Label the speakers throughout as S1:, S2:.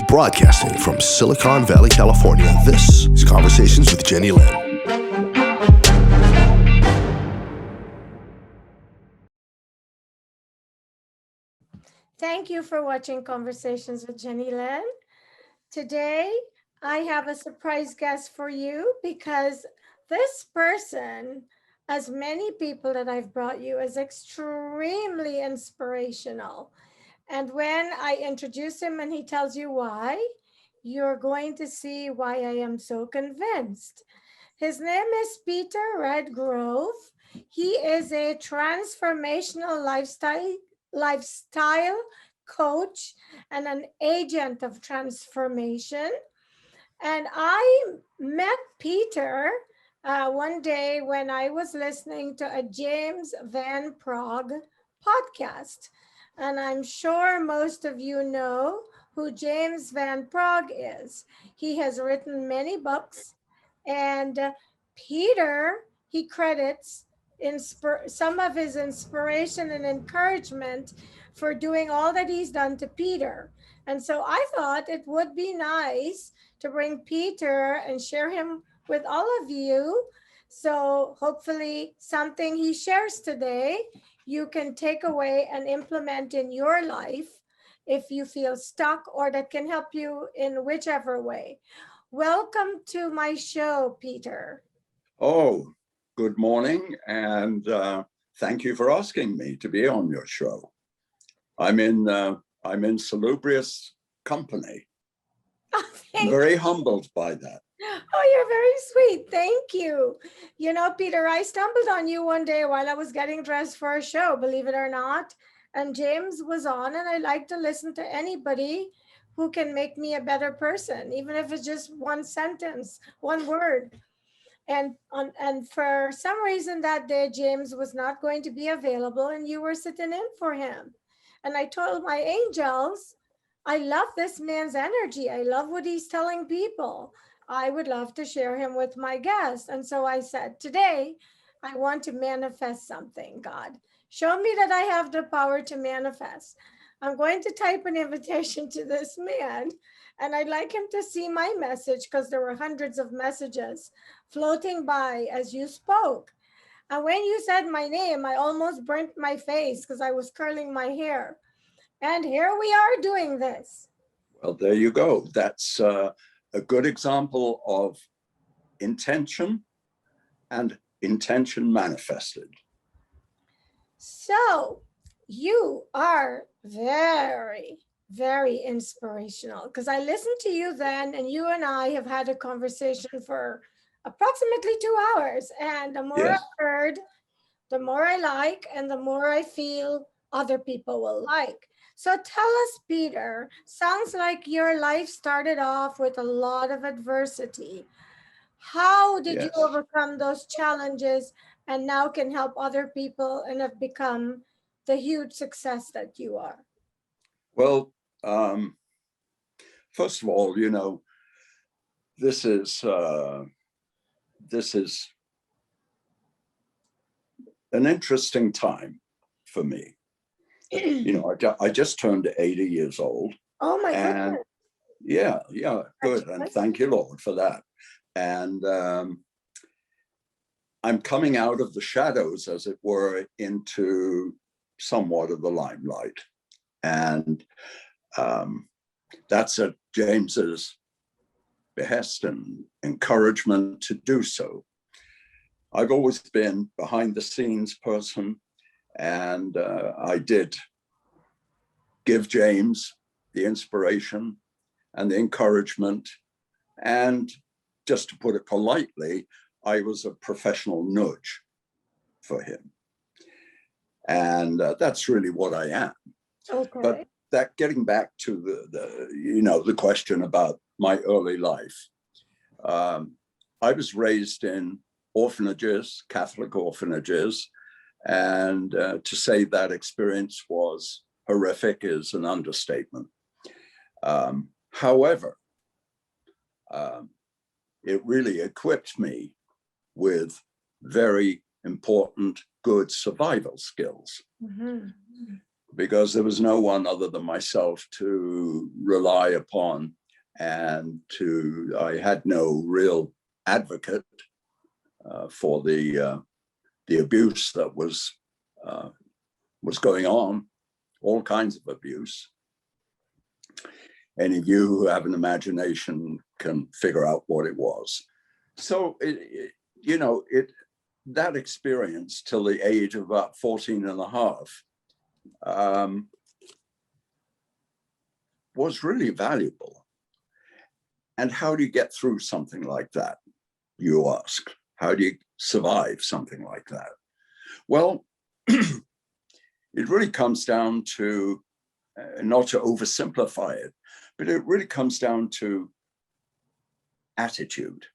S1: Broadcasting from Silicon Valley, California, this is Conversations with Jennylyn.
S2: Thank you for watching Conversations with Jennylyn. Today, I have a surprise guest for you because this person, as many people that I've brought you, is extremely inspirational. And when I introduce him and he tells you why, you're going to see why I am so convinced. His name is Peter Redgrove. He is a transformational lifestyle coach and an agent of transformation. And I met Peter one day when I was listening to a James Van Praagh podcast. And I'm sure most of you know who James Van Praagh is. He has written many books, and Peter, he credits some of his inspiration and encouragement for doing all that he's done to Peter. And so I thought it would be nice to bring Peter and share him with all of you. So hopefully something he shares today, you can take away and implement in your life if you feel stuck, or that can help you in whichever way. Welcome to my show, Peter.
S3: Oh, good morning, and thank you for asking me to be on your show. I'm in salubrious company. I'm very humbled by that.
S2: Oh, you're very sweet. Thank you. You know, Peter, I stumbled on you one day while I was getting dressed for a show, believe it or not. And James was on, and I like to listen to anybody who can make me a better person, even if it's just one sentence, one word. And for some reason that day, James was not going to be available, and you were sitting in for him. And I told my angels, I love this man's energy. I love what he's telling people. I would love to share him with my guests. And so I said, today, I want to manifest something, God. Show me that I have the power to manifest. I'm going to type an invitation to this man, and I'd like him to see my message, because there were hundreds of messages floating by as you spoke. And when you said my name, I almost burnt my face because I was curling my hair. And here we are doing this.
S3: Well, there you go. That's a good example of intention and intention manifested.
S2: So you are very, very inspirational, because I listened to you then, and you and I have had a conversation for approximately 2 hours. And the more
S3: Yes.
S2: I heard, the more I like, and the more I feel other people will like. So tell us, Peter, sounds like your life started off with a lot of adversity. How did you
S3: Yes.
S2: overcome those challenges and now can help other people and have become the huge success that you are?
S3: Well, first of all, you know, this is an interesting time for me. You know, I just turned 80 years old.
S2: Oh my
S3: and
S2: goodness.
S3: yeah, good. And thank you, Lord, for that. And I'm coming out of the shadows, as it were, into somewhat of the limelight. And that's at James's behest and encouragement to do so. I've always been behind the scenes person, and I did give James the inspiration and the encouragement. And just to put it politely, I was a professional nudge for him. And that's really what I am.
S2: Okay.
S3: But that, getting back to the question about my early life, I was raised in orphanages, Catholic orphanages, and to say that experience was horrific is an understatement. However, it really equipped me with very important, good survival skills.
S2: Mm-hmm.
S3: because there was no one other than myself to rely upon, and I had no real advocate for the abuse that was going on, all kinds of abuse. Any of you who have an imagination can figure out what it was. So, that experience till the age of about 14 and a half was really valuable. And how do you get through something like that, you ask? How do you survive something like that? Well, it really comes down to, not to oversimplify it, but it really comes down to attitude.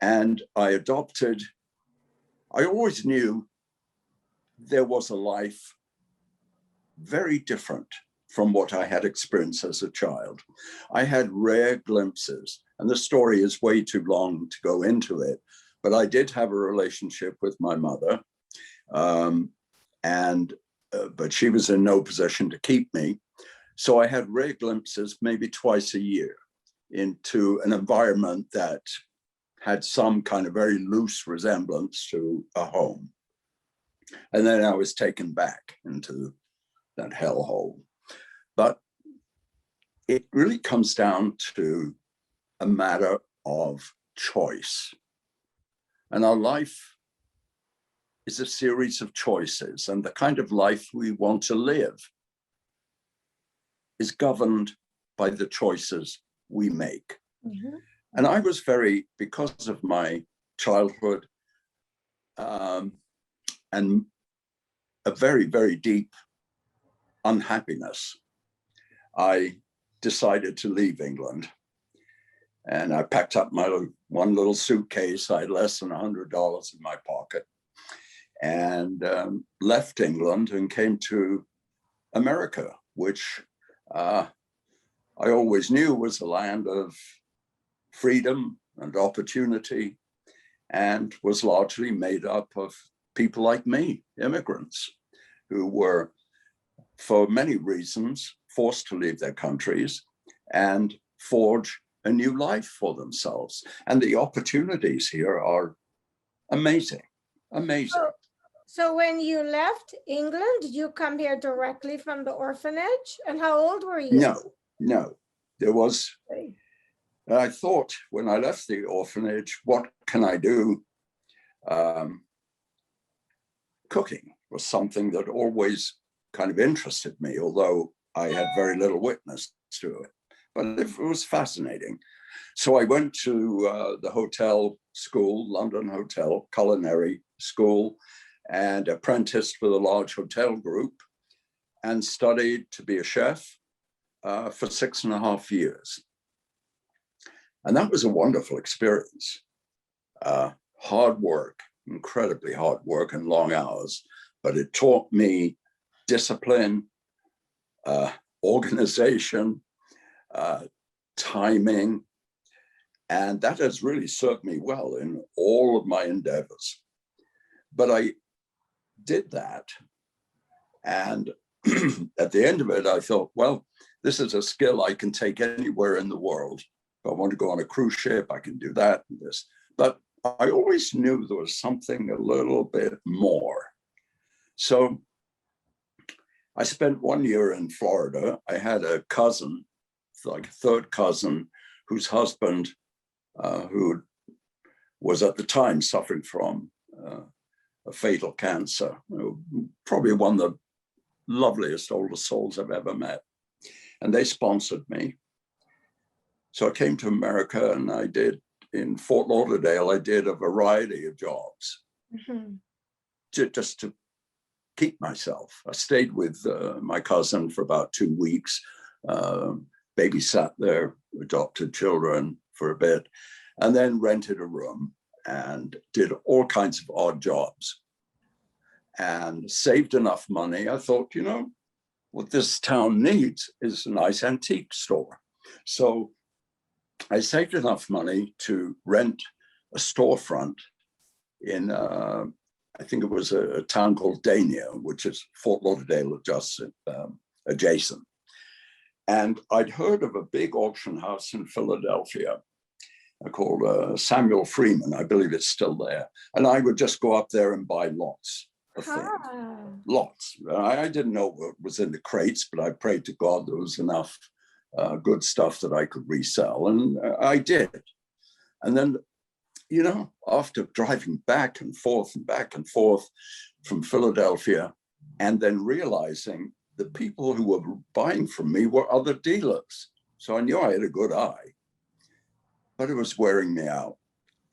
S3: And I always knew there was a life very different from what I had experienced as a child. I had rare glimpses, and the story is way too long to go into it, but I did have a relationship with my mother, but she was in no position to keep me. So I had rare glimpses, maybe twice a year, into an environment that had some kind of very loose resemblance to a home. And then I was taken back into that hellhole. But it really comes down to a matter of choice. And our life is a series of choices, and the kind of life we want to live is governed by the choices we make. Mm-hmm. And I was because of my childhood and a very, very deep unhappiness, I decided to leave England. And I packed up my one little suitcase. I had less than $100 in my pocket, and left England and came to America, which I always knew was a land of freedom and opportunity, and was largely made up of people like me, immigrants, who were, for many reasons, forced to leave their countries and forge a new life for themselves. And the opportunities here are amazing, amazing.
S2: So when you left England, did you come here directly from the orphanage? And how old were you?
S3: No. There was, I thought when I left the orphanage, what can I do? Cooking was something that always kind of interested me, although I had very little witness to it. But it was fascinating. So I went to the hotel school, London Hotel, culinary school, and apprenticed with a large hotel group, and studied to be a chef for 6.5 years. And that was a wonderful experience. Hard work, incredibly hard work and long hours, but it taught me discipline, organization, timing, and that has really served me well in all of my endeavors. But I did that, and at the end of it, I thought, well, this is a skill I can take anywhere in the world. If I want to go on a cruise ship, I can do that and this. But I always knew there was something a little bit more. So I spent 1 year in Florida. I had a cousin, like a third cousin, whose husband, who was at the time suffering from a fatal cancer, probably one of the loveliest, oldest souls I've ever met. And they sponsored me. So I came to America, and I did, in Fort Lauderdale, I did a variety of jobs, just to keep myself. I stayed with my cousin for about 2 weeks, babysat their adopted children for a bit, and then rented a room and did all kinds of odd jobs and saved enough money. I thought, what this town needs is a nice antique store. So I saved enough money to rent a storefront in I think it was a town called Dania, which is Fort Lauderdale adjacent. And I'd heard of a big auction house in Philadelphia called Samuel Freeman. I believe it's still there. And I would just go up there and buy lots of things. Lots. I didn't know what was in the crates, but I prayed to God there was enough good stuff that I could resell. And I did. And then, you know, after driving back and forth from Philadelphia, and then realizing the people who were buying from me were other dealers. So I knew I had a good eye, but it was wearing me out.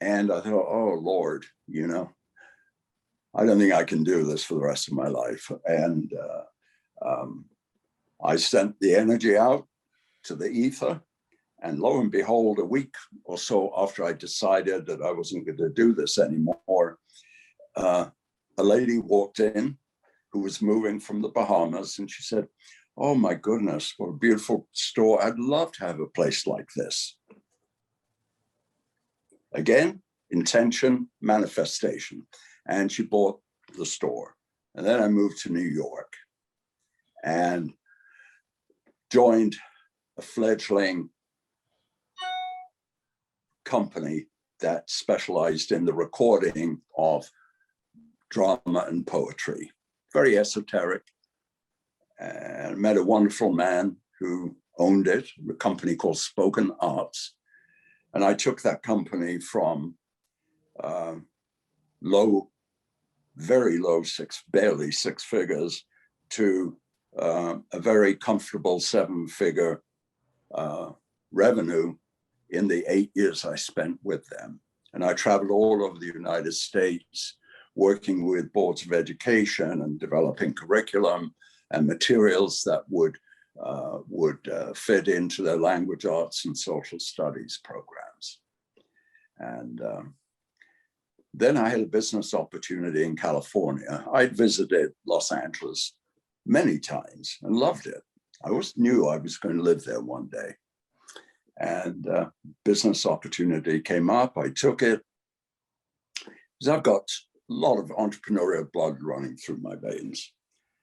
S3: And I thought, oh, Lord, you know, I don't think I can do this for the rest of my life. And I sent the energy out to the ether. And lo and behold, a week or so after I decided that I wasn't going to do this anymore, a lady walked in who was moving from the Bahamas, and she said, oh my goodness, what a beautiful store. I'd love to have a place like this. Again, intention, manifestation. And she bought the store. And then I moved to New York and joined a fledgling company that specialized in the recording of drama and poetry. Very esoteric. And met a wonderful man who owned it, a company called Spoken Arts. And I took that company from very low barely six figures to a very comfortable 7-figure revenue in the 8 years I spent with them. And I traveled all over the United States, working with boards of education and developing curriculum and materials that would fit into their language arts and social studies programs. And then I had a business opportunity in California. I'd visited Los Angeles many times and loved it. I always knew I was going to live there one day. And business opportunity came up. I took it because I've got a lot of entrepreneurial blood running through my veins.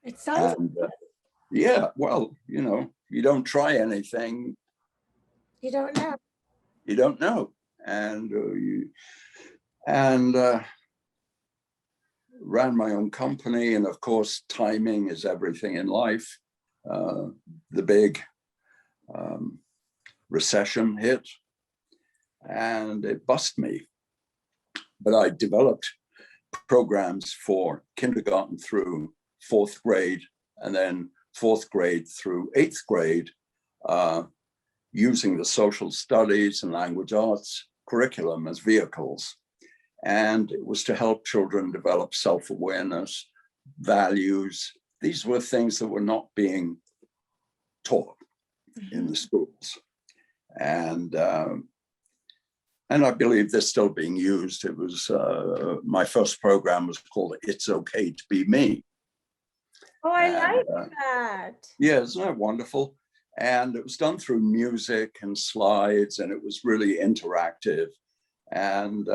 S2: It sounds
S3: yeah, well, you know, you don't try anything.
S2: You don't know.
S3: You don't know. And ran my own company. And of course, timing is everything in life. The big recession hit and it bust me. But I developed programs for kindergarten through 4th grade and then 4th grade through 8th grade, using the social studies and language arts curriculum as vehicles. And it was to help children develop self-awareness, values. These were things that were not being taught in the schools. And I believe they're still being used. It was, my first program was called It's Okay to Be Me.
S2: Oh, I like that.
S3: Yeah, isn't that wonderful? And it was done through music and slides, and it was really interactive. And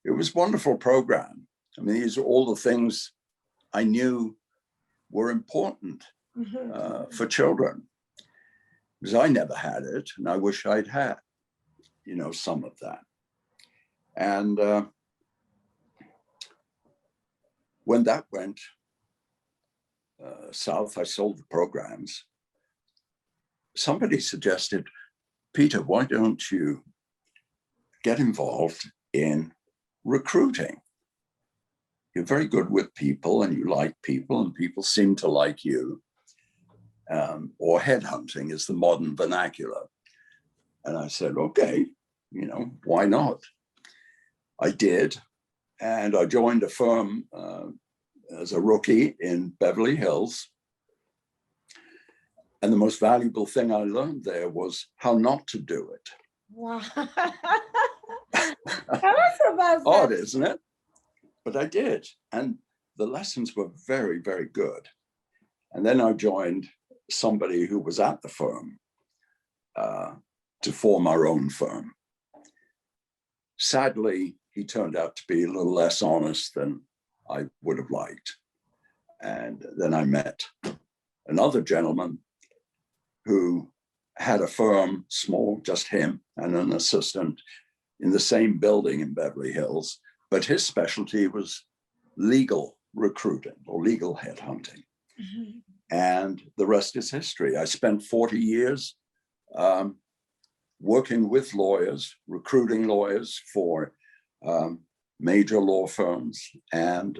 S3: it was a wonderful program. I mean, these are all the things I knew were important for children, because I never had it, and I wish I'd had, you know, some of that. And when that went south, I sold the programs. Somebody suggested, Peter, why don't you get involved in recruiting? You're very good with people and you like people and people seem to like you. Or headhunting is the modern vernacular. And I said, okay, you know, why not? I did. And I joined a firm as a rookie in Beverly Hills. And the most valuable thing I learned there was how not to do it.
S2: Wow. Tell us about that.
S3: Odd, isn't it? But I did. And the lessons were very, very good. And then I joined somebody who was at the firm to form our own firm. Sadly, he turned out to be a little less honest than I would have liked. And then I met another gentleman who had a firm, small, just him and an assistant in the same building in Beverly Hills, but his specialty was legal recruiting or legal headhunting. Mm-hmm. And the rest is history. I spent 40 years working with lawyers, recruiting lawyers for major law firms. And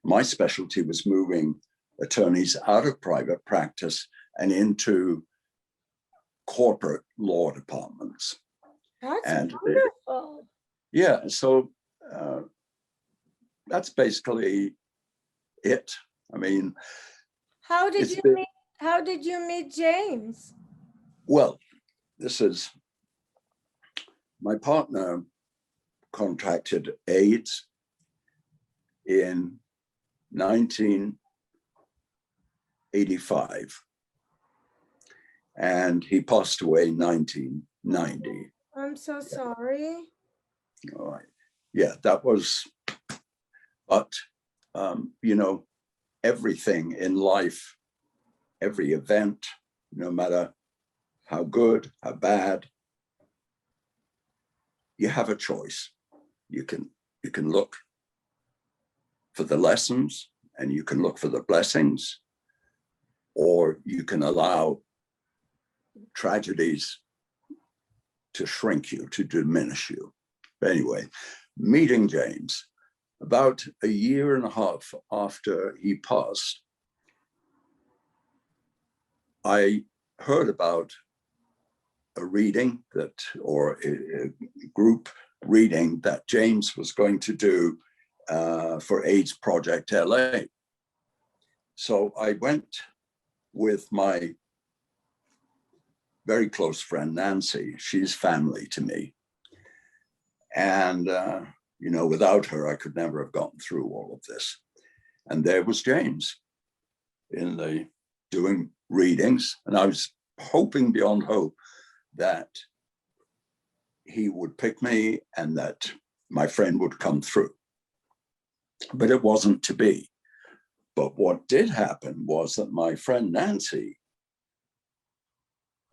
S3: my specialty was moving attorneys out of private practice and into corporate law departments.
S2: That's wonderful.
S3: Yeah, so that's basically it. I mean,
S2: how did you meet James?
S3: Well, this is my partner contracted AIDS in 1985, and he passed away in 1990.
S2: I'm so sorry.
S3: All right. Yeah, that was, but, you know, everything in life, every event, no matter how good, how bad, you have a choice. You can look for the lessons and you can look for the blessings, or you can allow tragedies to shrink you, to diminish you. But anyway, meeting James, about a year and a half after he passed, I heard about a reading that, or a group reading that James was going to do for AIDS Project LA. So I went with my very close friend, Nancy. She's family to me. And, you know, without her, I could never have gotten through all of this. And there was James doing readings. And I was hoping beyond hope that he would pick me and that my friend would come through. But it wasn't to be. But what did happen was that my friend Nancy,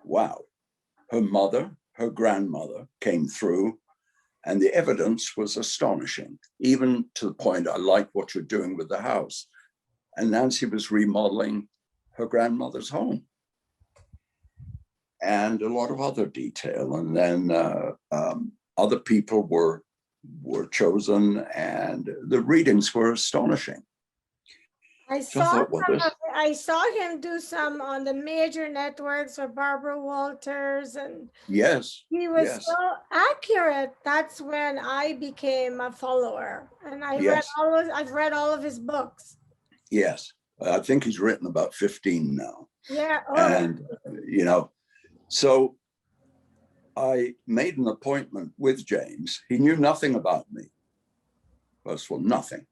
S3: wow, her mother, her grandmother came through, and the evidence was astonishing, even to the point, I like what you're doing with the house. And Nancy was remodeling her grandmother's home and a lot of other detail. And then other people were chosen, and the readings were astonishing.
S2: I saw him do some on the major networks with Barbara Walters, and
S3: yes,
S2: he was so accurate. That's when I became a follower, and I've read all of his books.
S3: Yes, I think he's written about 15 now.
S2: Yeah,
S3: and you know, so I made an appointment with James. He knew nothing about me. First of all, nothing.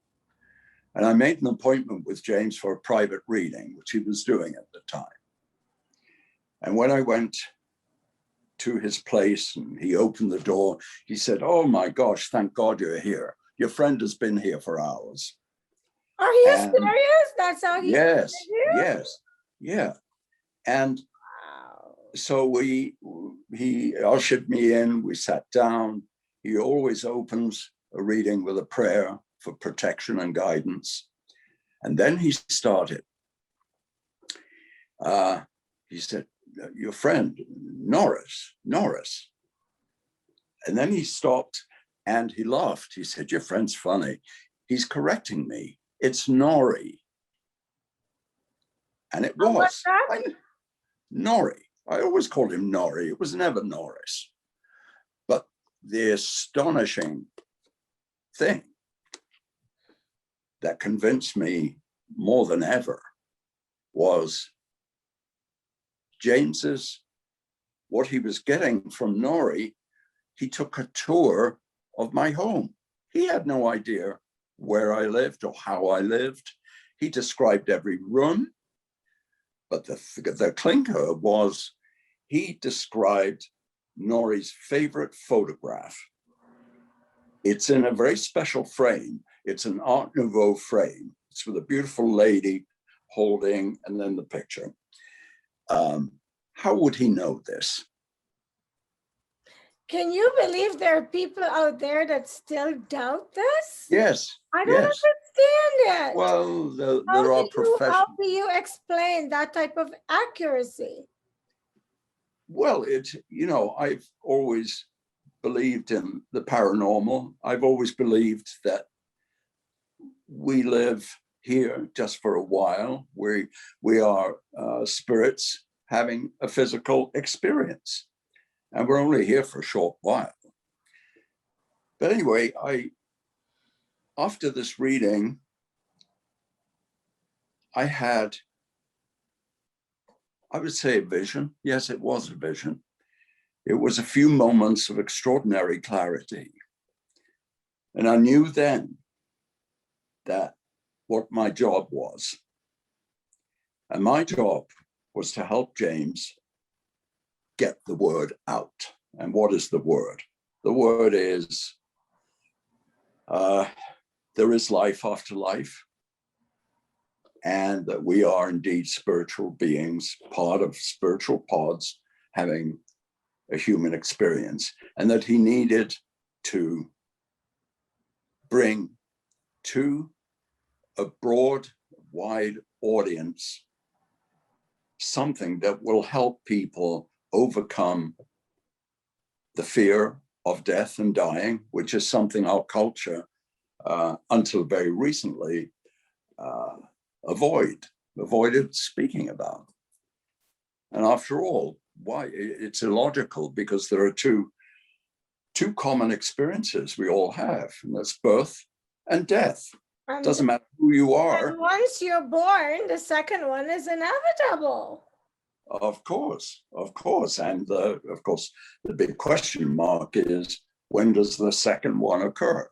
S3: And I made an appointment with James for a private reading, which he was doing at the time. And when I went to his place and he opened the door, he said, "Oh my gosh, thank God you're here. Your friend has been here for hours."
S2: Are you serious? That's how he
S3: Yes, yeah. And so he ushered me in, we sat down. He always opens a reading with a prayer for protection and guidance. And then he started. He said, "Your friend, Norris. And then he stopped and he laughed. He said, "Your friend's funny. He's correcting me. It's Nori." And it was.
S2: What's that?
S3: Nori. I always called him Nori. It was never Norris. But the astonishing thing that convinced me more than ever was what he was getting from Nori. He took a tour of my home. He had no idea where I lived or how I lived. He described every room. But the clinker was, he described Nori's favorite photograph. It's in a very special frame. It's an Art Nouveau frame. It's with a beautiful lady holding, and then the picture. How would he know this?
S2: Can you believe there are people out there that still doubt this?
S3: Yes.
S2: I don't
S3: yes.
S2: understand it.
S3: Well, there
S2: How
S3: are
S2: do
S3: professionals.
S2: you explain that type of accuracy?
S3: Well, I've always believed in the paranormal. I've always believed that we live here just for a while. We are spirits having a physical experience, and we're only here for a short while. But anyway, after this reading, I would say a vision. Yes, it was a vision. It was a few moments of extraordinary clarity. And I knew then that what my job was. And my job was to help James get the word out. And what is the word? The word is, there is life after life, and that we are indeed spiritual beings, part of spiritual pods having a human experience, and that he needed to bring to a broad, wide audience something that will help people overcome the fear of death and dying, which is something our culture, until very recently, avoided speaking about. And after all, why? It's illogical, because there are two common experiences we all have, and that's birth and death.
S2: And
S3: Doesn't matter who you are.
S2: once you're born, the second one is inevitable.
S3: Of course. And of course, the big question mark is, when does the second one occur?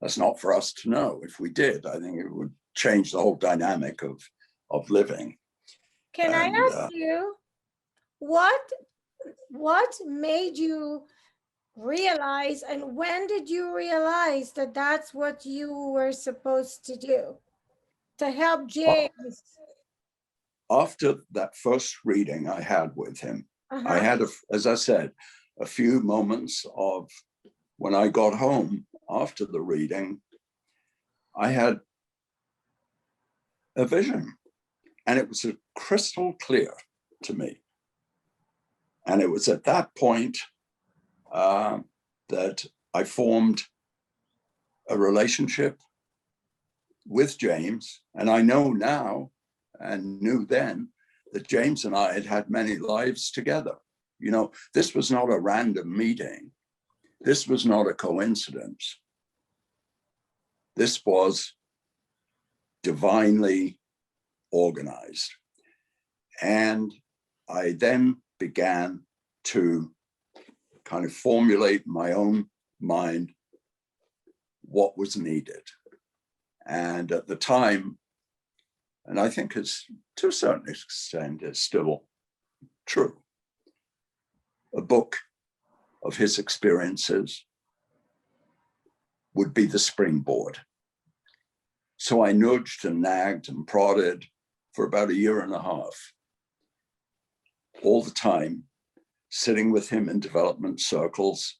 S3: That's not for us to know. If we did, I think it would change the whole dynamic of living.
S2: Can I ask you, what made you realize, and when did you realize that that's what you were supposed to do to help James?
S3: After that first reading I had with him, I had, as I said, a few moments of, when I got home after the reading, I had a vision, and it was crystal clear to me. And it was at that point that I formed a relationship with James. And I know now, and knew then, that James and I had had many lives together. This was not a random meeting. This was not a coincidence. This was divinely organized. And I then began to kind of formulate in my own mind what was needed. And at the time, and I think it's, to a certain extent, is still true, a book of his experiences would be the springboard. So I nudged and nagged and prodded for about a year and a half, all the time, sitting with him in development circles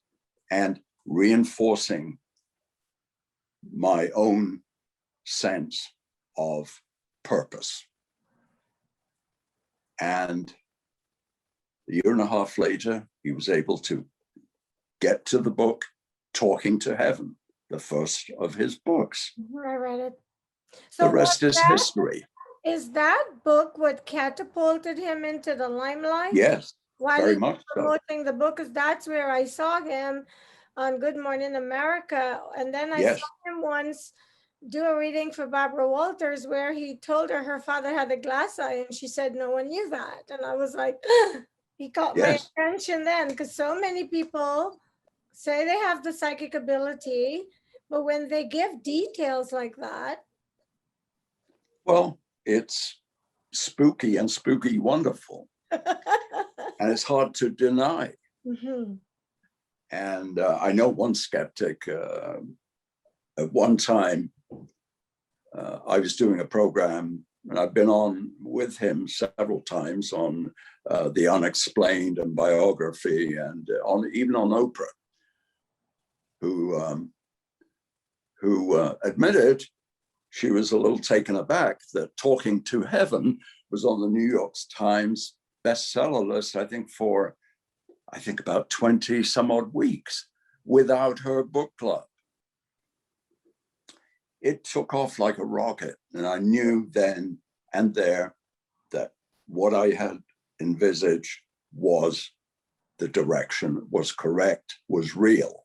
S3: and reinforcing my own sense of purpose. And a year and a half later, he was able to get to the book, Talking to Heaven, the first of his books.
S2: I read it. So
S3: the rest is history.
S2: Is that book what catapulted him into the limelight?
S3: Yes,
S2: while
S3: very
S2: he
S3: much
S2: was
S3: so.
S2: promoting the book, because that's where I saw him on Good Morning America. And then I saw him once do a reading for Barbara Walters where he told her father had a glass eye, and she said no one knew that. And I was like, he caught my attention then, because so many people say they have the psychic ability, but when they give details like that.
S3: Well, it's spooky and spooky wonderful. And it's hard to deny.
S2: Mm-hmm.
S3: And I know one skeptic at one time, I was doing a program, and I've been on with him several times on The Unexplained and biography, and even on Oprah, who admitted she was a little taken aback that Talking to Heaven was on the New York Times bestseller list, I think about 20 some odd weeks without her book club. It took off like a rocket, and I knew then and there that what I had envisaged was the direction, was correct, was real.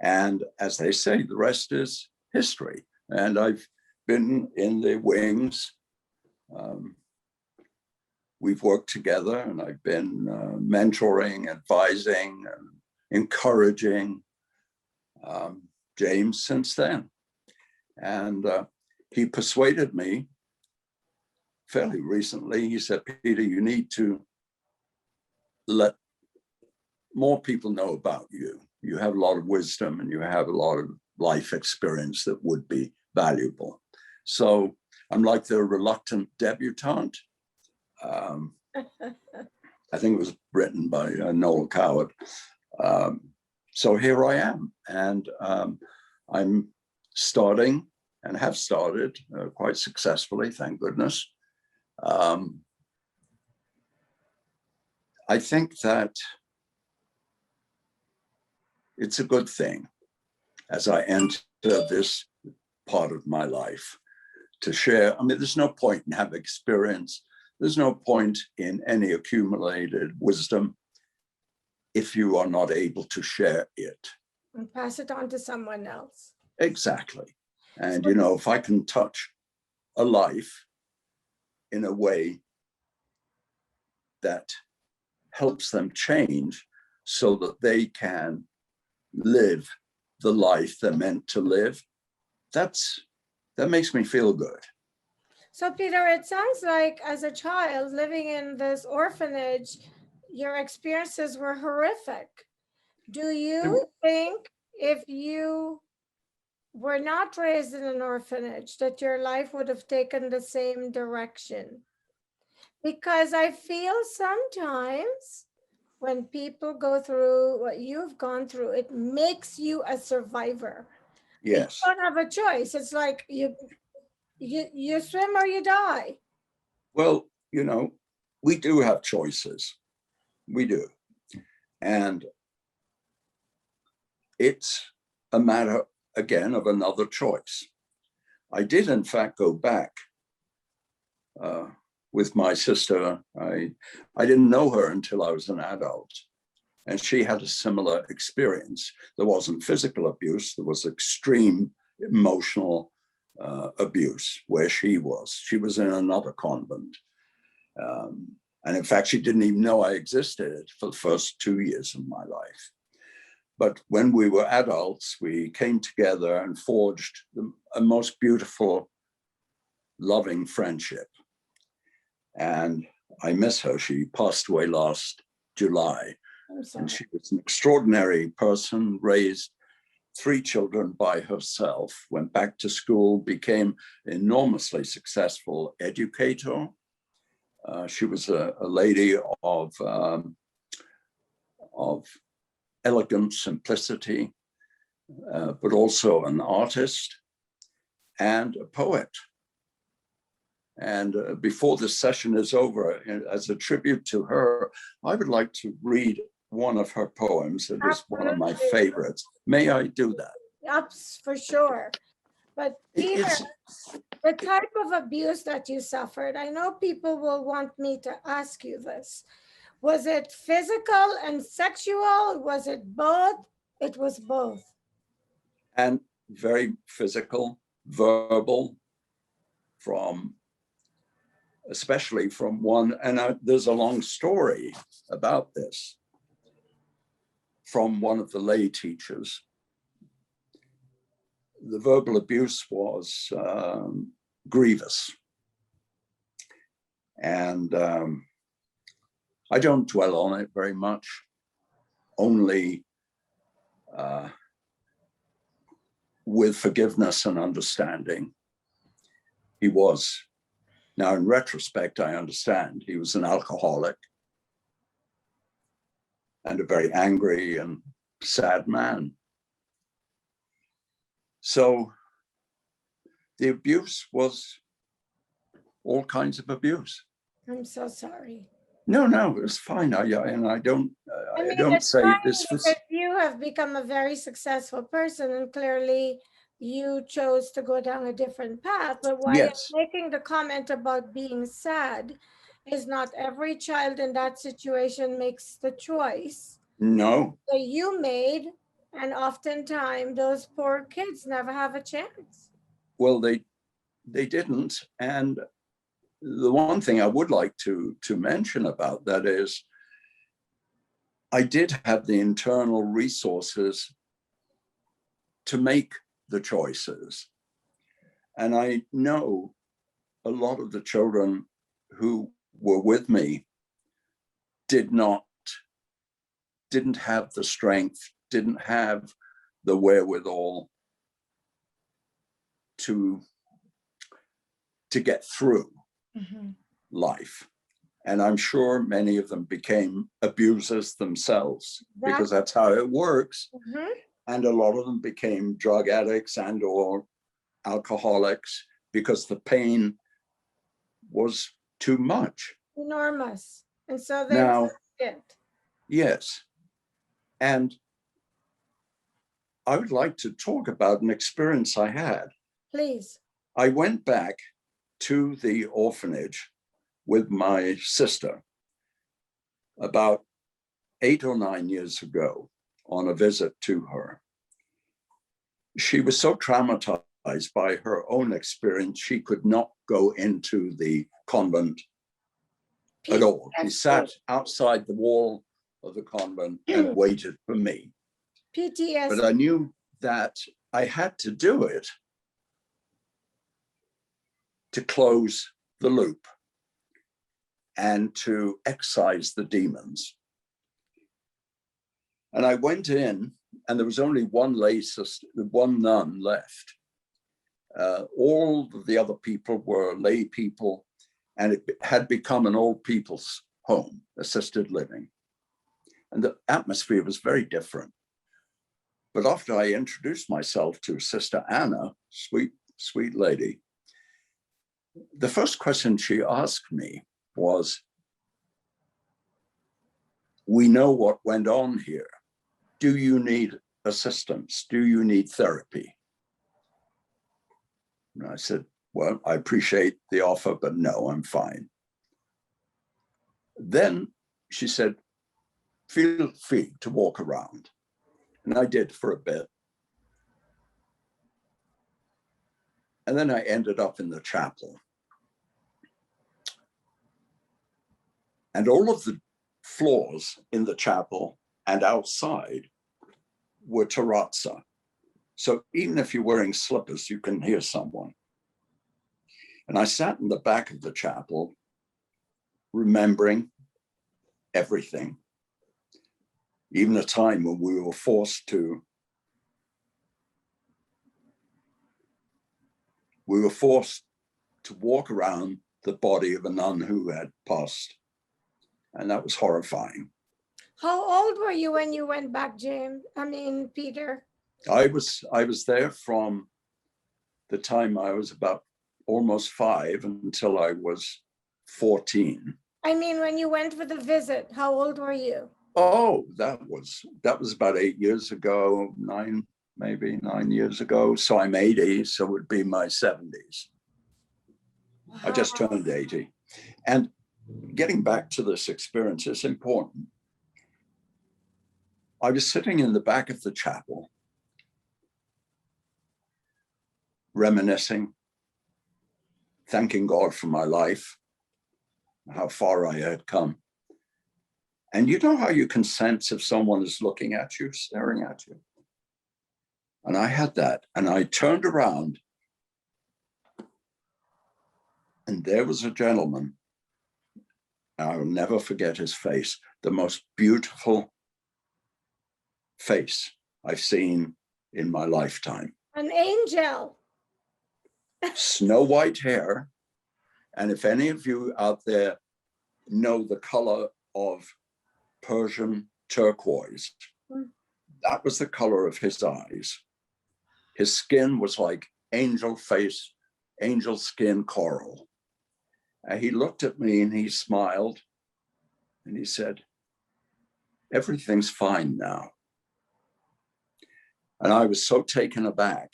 S3: And as they say, the rest is history. And I've been in the wings. We've worked together, and I've been mentoring, advising, and encouraging James since then. And he persuaded me fairly recently. He said, Peter, you need to let more people know about you. You have a lot of wisdom and you have a lot of life experience that would be valuable. So I'm like the reluctant debutante. I think it was written by Noel Coward. So here I am, and I'm starting and have started quite successfully, thank goodness. I think that it's a good thing as I enter this part of my life to share. I mean, there's no point in having experience. There's no point in any accumulated wisdom if you are not able to share it.
S2: And pass it on to someone else.
S3: Exactly. And, you know, if I can touch a life in a way that helps them change so that they can live the life they're meant to live, that makes me feel good.
S2: So Peter, it sounds like as a child living in this orphanage, your experiences were horrific. Do you think if you were not raised in an orphanage, that your life would have taken the same direction? Because I feel sometimes when people go through what you've gone through, it makes you a survivor.
S3: Yes.
S2: You don't have a choice. It's like you swim or you die.
S3: Well, you know, we do have choices. We do. And it's a matter, again, of another choice. I did, in fact, go back with my sister. I didn't know her until I was an adult. And she had a similar experience. There wasn't physical abuse. There was extreme emotional abuse where she was. She was in another convent. And in fact, she didn't even know I existed for the first 2 years of my life. But when we were adults, we came together and forged a most beautiful, loving friendship. And I miss her. She passed away last July. And she was an extraordinary person, raised 3 children by herself, went back to school, became an enormously successful educator. She was a lady of elegant simplicity, but also an artist and a poet. And before this session is over, as a tribute to her, I would like to read one of her poems. It is one of my favorites. May I do that?
S2: Yep, for sure. But Peter, the type of abuse that you suffered, I know people will want me to ask you this. Was it physical and sexual? Was it both? It was both.
S3: And very physical, verbal, especially from one, and there's a long story about this, from one of the lay teachers. The verbal abuse was grievous. And I don't dwell on it very much, only with forgiveness and understanding. He was. Now, in retrospect, I understand he was an alcoholic and a very angry and sad man. So the abuse was all kinds of abuse.
S2: I'm so sorry.
S3: No, it was fine. I don't
S2: It's
S3: say
S2: fine
S3: this was.
S2: because you have become a very successful person, and clearly you chose to go down a different path. But why
S3: Yes.
S2: I'm making the comment about being sad is not every child in that situation makes the choice
S3: No.
S2: that you made, and oftentimes those poor kids never have a chance.
S3: Well, they didn't. And the one thing I would like to mention about that is I did have the internal resources to make the choices. And I know a lot of the children who were with me didn't have the strength, didn't have the wherewithal to get through life. And I'm sure many of them became abusers themselves because that's how it works. And a lot of them became drug addicts and or alcoholics because the pain was too much.
S2: Enormous. And so they
S3: Now,
S2: did.
S3: yes. And I would like to talk about an experience I had.
S2: Please.
S3: I went back to the orphanage with my sister about 8 or 9 years ago on a visit to her. She was so traumatized by her own experience, she could not go into the convent at all. She sat outside the wall of the convent and waited for me.
S2: PTSD.
S3: But I knew that I had to do it to close the loop and to excise the demons. And I went in, and there was only one lay sister, one nun left. All of the other people were lay people, and it had become an old people's home, assisted living. And the atmosphere was very different. But after I introduced myself to Sister Anna, sweet lady, the first question she asked me was, "We know what went on here. Do you need assistance? Do you need therapy?" And I said, "Well, I appreciate the offer, but no, I'm fine." Then she said, "Feel free to walk around." And I did for a bit. And then I ended up in the chapel. And all of the floors in the chapel and outside were terrazza. So even if you're wearing slippers, you can hear someone. And I sat in the back of the chapel, remembering everything, even a time when we were forced to walk around the body of a nun who had passed. And that was horrifying.
S2: How old were you when you went back, Peter?
S3: I was there from the time I was about almost 5 until I was 14.
S2: I mean, when you went for the visit, how old were you?
S3: Oh, that was about 8 years ago, 9 years ago. So I'm 80, so it would be my 70s. Wow. I just turned 80. And getting back to this experience is important. I was sitting in the back of the chapel, reminiscing, thanking God for my life, how far I had come. And you know how you can sense if someone is looking at you, staring at you? And I had that, and I turned around, and there was a gentleman. I'll never forget his face, the most beautiful face I've seen in my lifetime.
S2: An angel.
S3: Snow white hair. And if any of you out there know the color of Persian turquoise, that was the color of his eyes. His skin was like angel face, angel skin coral. And he looked at me and he smiled and he said, "Everything's fine now." And I was so taken aback.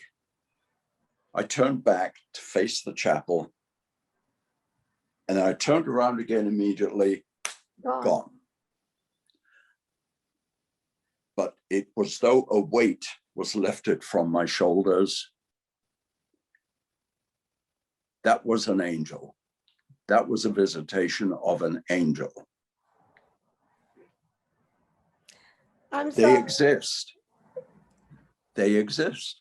S3: I turned back to face the chapel, and I turned around again immediately, gone. But it was though a weight was lifted from my shoulders. That was an angel. That was a visitation of an angel. They exist. They exist.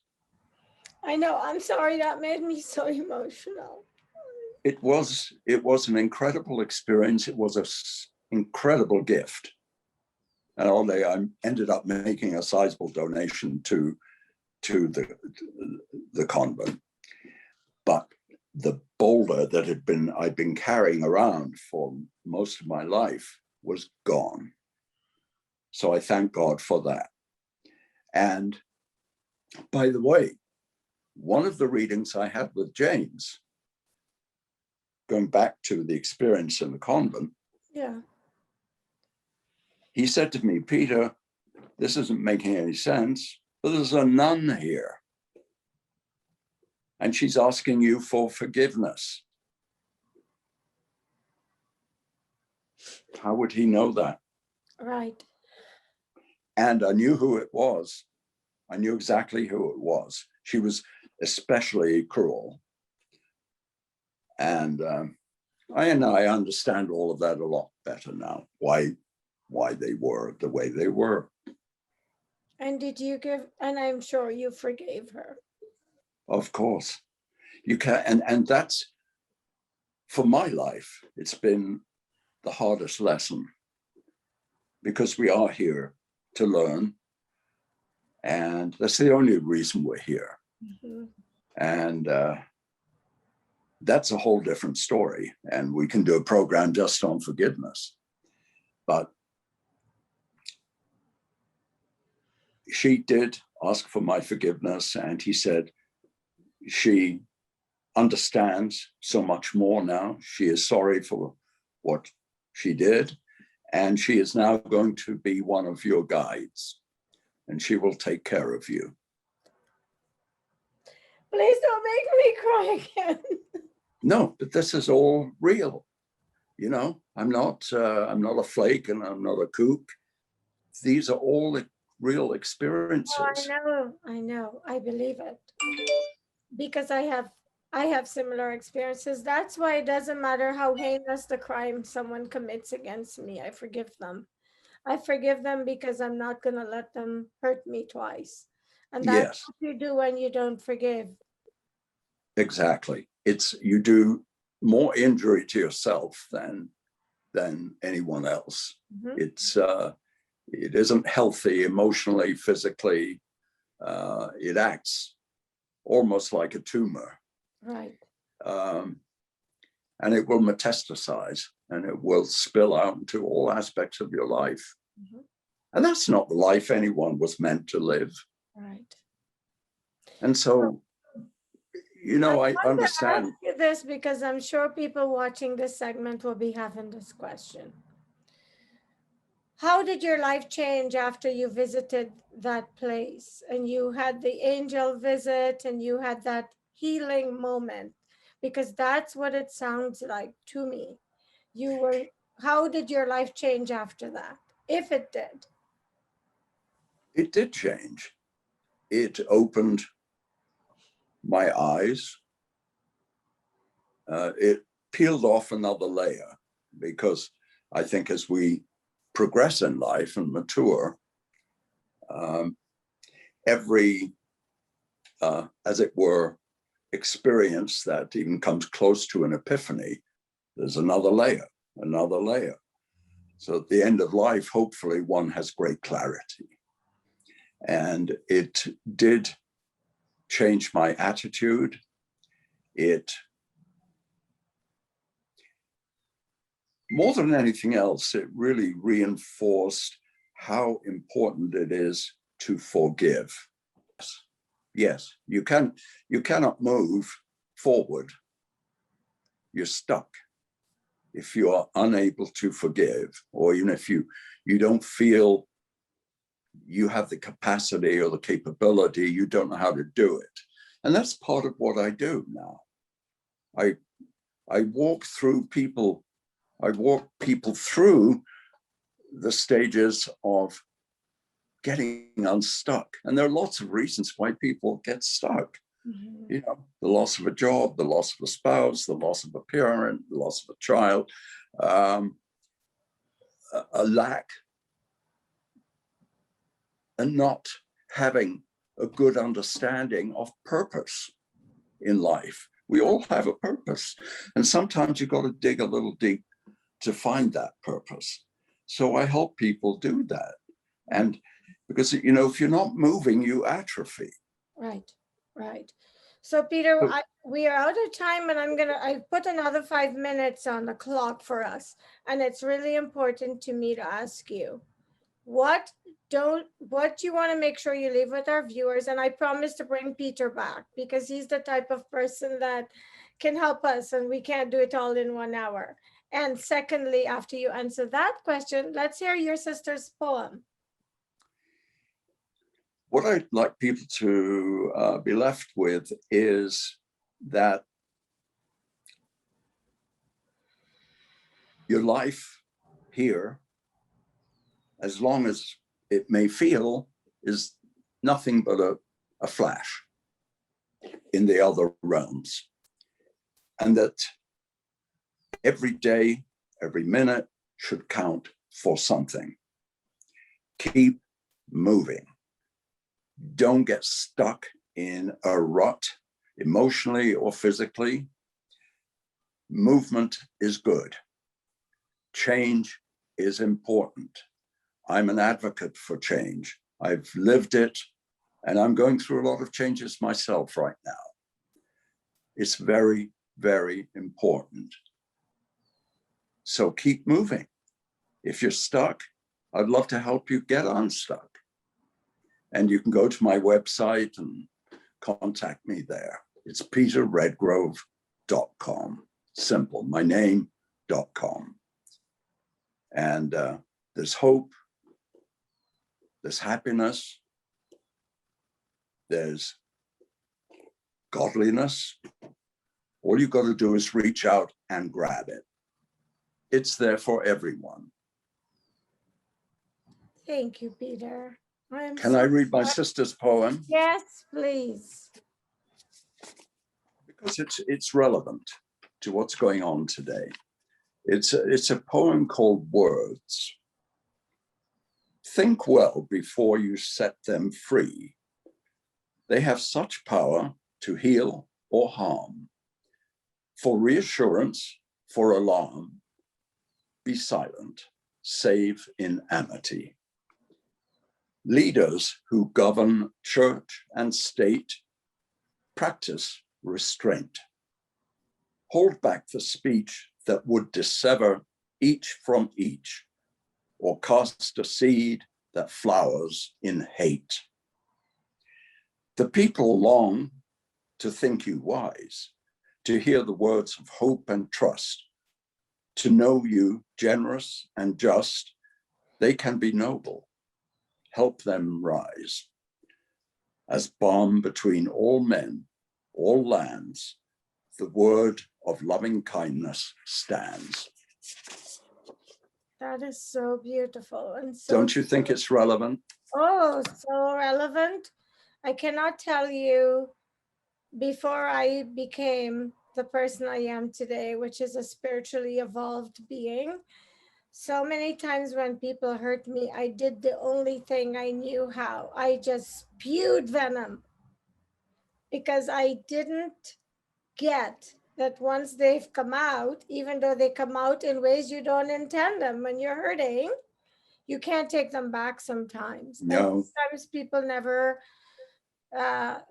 S2: I know. I'm sorry. That made me so emotional.
S3: It was an incredible experience. It was an incredible gift. And although I ended up making a sizable donation to the convent, but the boulder that I'd been carrying around for most of my life was gone. So I thank God for that. And by the way, one of the readings I had with James, going back to the experience in the convent, he said to me, "Peter, this isn't making any sense, but there's a nun here. And she's asking you for forgiveness." How would he know that?
S2: Right.
S3: And I knew who it was. I knew exactly who it was. She was especially cruel. And I understand all of that a lot better now, why they were the way they were.
S2: And and I'm sure you forgave her.
S3: Of course. You can, and that's, for my life, it's been the hardest lesson, because we are here to learn, and that's the only reason we're here. Mm-hmm. And that's a whole different story, and we can do a program just on forgiveness. But she did ask for my forgiveness, and he said she understands so much more now. She is sorry for what she did, and she is now going to be one of your guides, and she will take care of you.
S2: Please don't make me cry again.
S3: No, but this is all real. You know, I'm not a flake, and I'm not a kook. These are all real experiences.
S2: Oh, I know. I believe it, because I have similar experiences. That's why it doesn't matter how heinous the crime someone commits against me. I forgive them. I forgive them because I'm not going to let them hurt me twice. And that's what you do when you don't forgive.
S3: Exactly. You do more injury to yourself than anyone else. Mm-hmm. It isn't healthy emotionally, physically. It acts almost like a tumor.
S2: Right.
S3: And it will metastasize, and it will spill out into all aspects of your life. Mm-hmm. And that's not the life anyone was meant to live.
S2: Right.
S3: And so, you know, I understand.
S2: To ask you this, because I'm sure people watching this segment will be having this question. How did your life change after you visited that place and you had the angel visit and you had that healing moment? Because that's what it sounds like to me. How did your life change after that, if it did?
S3: It did change. It opened my eyes. It peeled off another layer, because I think as we progress in life and mature, every, as it were, experience that even comes close to an epiphany, there's another layer. So at the end of life, hopefully one has great clarity. And it did changed my attitude. It, more than anything else, it really reinforced how important it is to forgive. Yes, you cannot move forward. You're stuck if you are unable to forgive, or even if you don't feel you have the capacity or the capability, you don't know how to do it. And that's part of what I do now. I walk people through the stages of getting unstuck. And there are lots of reasons why people get stuck.
S2: Mhm.
S3: You know, the loss of a job, the loss of a spouse, the loss of a parent, the loss of a child, a lack and not having a good understanding of purpose in life. We all have a purpose. And sometimes you've got to dig a little deep to find that purpose. So I help people do that. And because, you know, if you're not moving, you atrophy.
S2: Right, right. So Peter, we are out of time, and I put another 5 minutes on the clock for us. And it's really important to me to ask you, what do you want to make sure you leave with our viewers? And I promise to bring Peter back, because he's the type of person that can help us, and we can't do it all in 1 hour. And secondly, after you answer that question, let's hear your sister's poem.
S3: What I'd like people to be left with is that your life here, as long as it may feel, is nothing but a flash in the other realms. And that every day, every minute should count for something. Keep moving. Don't get stuck in a rut, emotionally or physically. Movement is good. Change is important. I'm an advocate for change. I've lived it, and I'm going through a lot of changes myself right now. It's very, very important. So keep moving. If you're stuck, I'd love to help you get unstuck. And you can go to my website and contact me there. It's peterredgrove.com. Simple, my name.com. And there's hope, there's happiness, there's godliness. All you got to do is reach out and grab it. It's there for everyone.
S2: Thank you, Peter.
S3: Can I read my sister's poem?
S2: Yes, please.
S3: Because it's relevant to what's going on today. It's a poem called Words. Think well before you set them free. They have such power to heal or harm. For reassurance, for alarm, be silent, save in amity. Leaders who govern church and state practice restraint. Hold back the speech that would dissever each from each, or cast a seed that flowers in hate. The people long to think you wise, to hear the words of hope and trust, to know you generous and just. They can be noble. Help them rise. As balm between all men, all lands, the word of loving kindness stands.
S2: That is so beautiful. And so,
S3: don't you think it's relevant?
S2: Oh, so relevant. I cannot tell you, before I became the person I am today, which is a spiritually evolved being, so many times when people hurt me, I did the only thing I knew how. I just spewed venom, because I didn't get that once they've come out, even though they come out in ways you don't intend them, when you're hurting, you can't take them back sometimes.
S3: No.
S2: And sometimes people never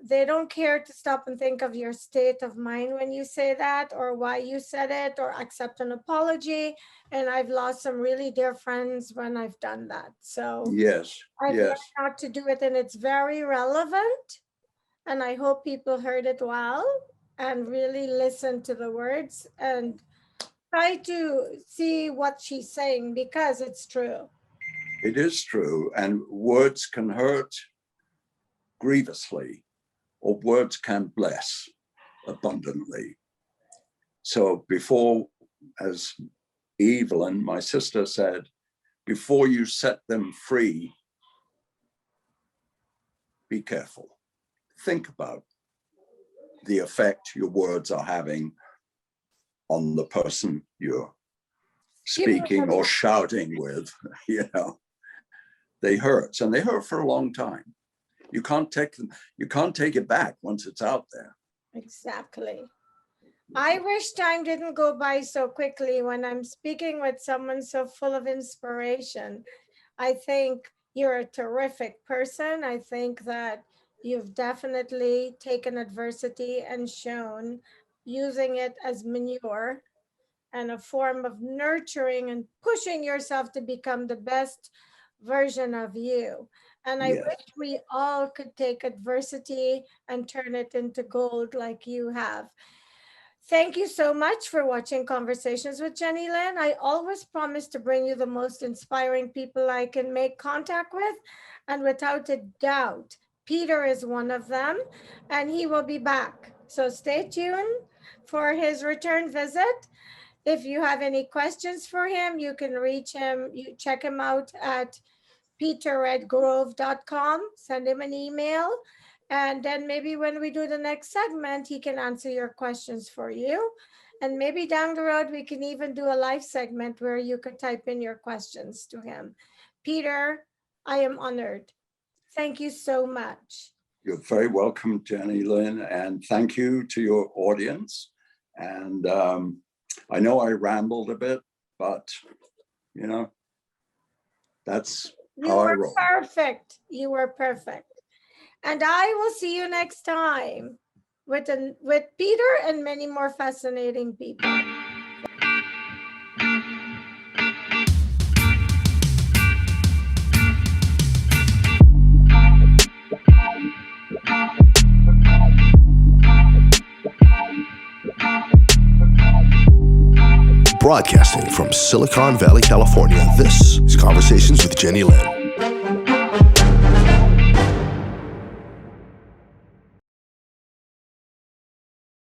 S2: they don't care to stop and think of your state of mind when you say that, or why you said it, or accept an apology. And I've lost some really dear friends when I've done that. So
S3: Yes,
S2: I've learned
S3: yes.
S2: not to do it, and it's very relevant. And I hope people heard it well and really listen to the words and try to see what she's saying, because it's true.
S3: It is true. And words can hurt grievously, or words can bless abundantly. So before, as Evelyn, my sister, said, before you set them free, be careful. Think about the effect your words are having on the person you're speaking or shouting with. You know, they hurt, and they hurt for a long time. You can't take them, you can't take it back once it's out there.
S2: Exactly. I wish time didn't go by so quickly when I'm speaking with someone so full of inspiration. I think you're a terrific person. I think that you've definitely taken adversity and shown using it as manure and a form of nurturing and pushing yourself to become the best version of you. And I
S3: Yes.
S2: wish we all could take adversity and turn it into gold like you have. Thank you so much for watching Conversations with Jennylyn. I always promise to bring you the most inspiring people I can make contact with. And without a doubt, Peter is one of them, and he will be back. So stay tuned for his return visit. If you have any questions for him, you can reach him. You check him out at peterredgrove.com. Send him an email. And then maybe when we do the next segment, he can answer your questions for you. And maybe down the road, we can even do a live segment where you could type in your questions to him. Peter, I am honored. Thank you so much.
S3: You're very welcome, Jennylyn, and thank you to your audience. And I know I rambled a bit, but you know, that's how I roll.
S2: Perfect. You were perfect. And I will see you next time with Peter and many more fascinating people.
S1: Broadcasting from Silicon Valley, California, this is Conversations with Jennylyn.